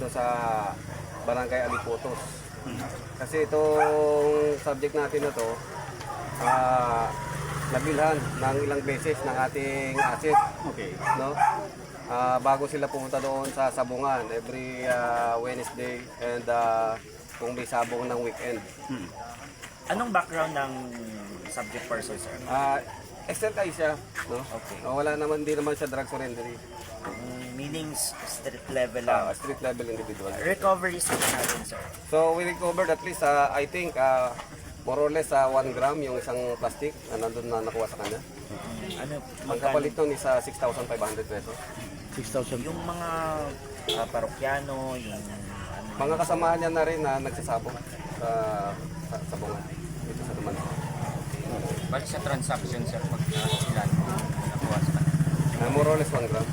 dito sa Barangay Alipotos. Kasi itong subject natin na to, nabilhan ng ilang beses ng ating asset. Okay. No? Bago sila pumunta doon sa sabungan every Wednesday and kung may sabong ng weekend. Anong background ng subject person, sir? External siya, no? Okay. Wala naman, hindi naman siya drug surrendery. Meaning street level lang. Street level individual. Recoveries natin, sir. So we recovered at least I think more or less 1 gram yung isang plastic na nandun na nakuha sa kanya. Ano, Ang kapalit nun is 6,500 pesos. 6,000. yung mga parokyano, yung Mga kasamahan niya na rin na nagsasabong sa sabungan dito sa Duman. Balik sa transaction, sir, pag ilan nakuha sa kanila. More or less 1 gram.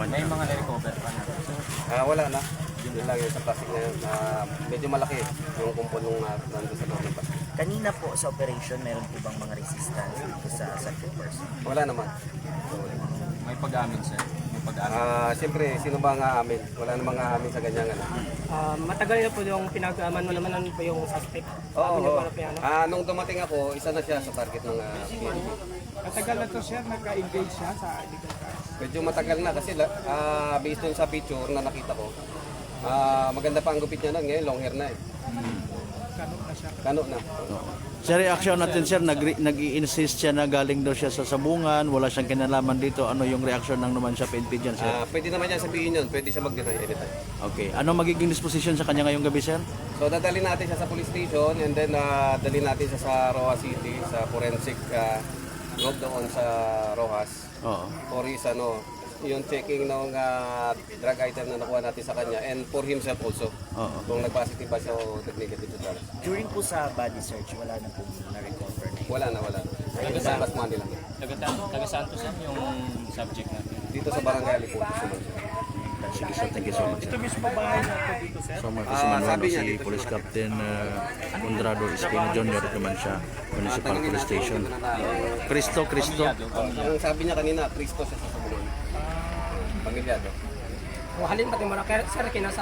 May mga na-recover pa na, sir. Wala na. Yun lang yung sa plastic na yun. Medyo malaki yung kumpon nung nandun sa loob ng plastic. kanina po sa operation, meron po bang mga resistance dito sa subject person? Wala naman. May pag-amin, sir. May pag-amin. Siyempre, sino ba nga amin? Wala namang amin sa ganyan. Matagal na po yung pinag-manual po yung suspect. Oo. Yung Paropiano. Nung dumating ako, isa na siya sa target ng PNP. Matagal na to sir, nagka-engage siya sa illegal cars. Medyo matagal na kasi based dun sa picture na nakita ko, maganda pa ang gupit niya nun. Ngayon, long hair na eh. Kano na siya. Kano na. Sa reaction natin, sir, nag-i-insist siya na galing daw siya sa sabungan, wala siyang kinalaman dito. Ano yung reaction ng naman sa PNP dyan, sir? Pwede naman niya sabihin yun. Pwede siya mag-deny anytime. Okay. Ano magiging disposition sa kanya ngayong gabi, sir? So, dadalhin natin siya sa police station and then dalhin natin siya sa Rojas City, sa forensic group doon sa Rojas. Oo. For his yung checking ng drug item na nakuha natin sa kanya and for himself also. Oo. Kung nag-positive ba siya o nag-negative siya. During po sa body search, wala na po na-recover na yun. Wala na. Ayun sa last money lang. Taga Santos yan yung subject natin. Dito sa Barangay Alipotos naman. Sige, sir. Thank you so much, sir. Ito mismo bahay na po dito sir. So, mga kasimanuano sabi niya, si dito Police siya. Captain Condrado Espino Jr. naman siya, Municipal Police Station. Cristo. Ang sabi niya kanina, Cristo siya sa sabungan. Pamilyado. Halin pati mo na sir, kinasa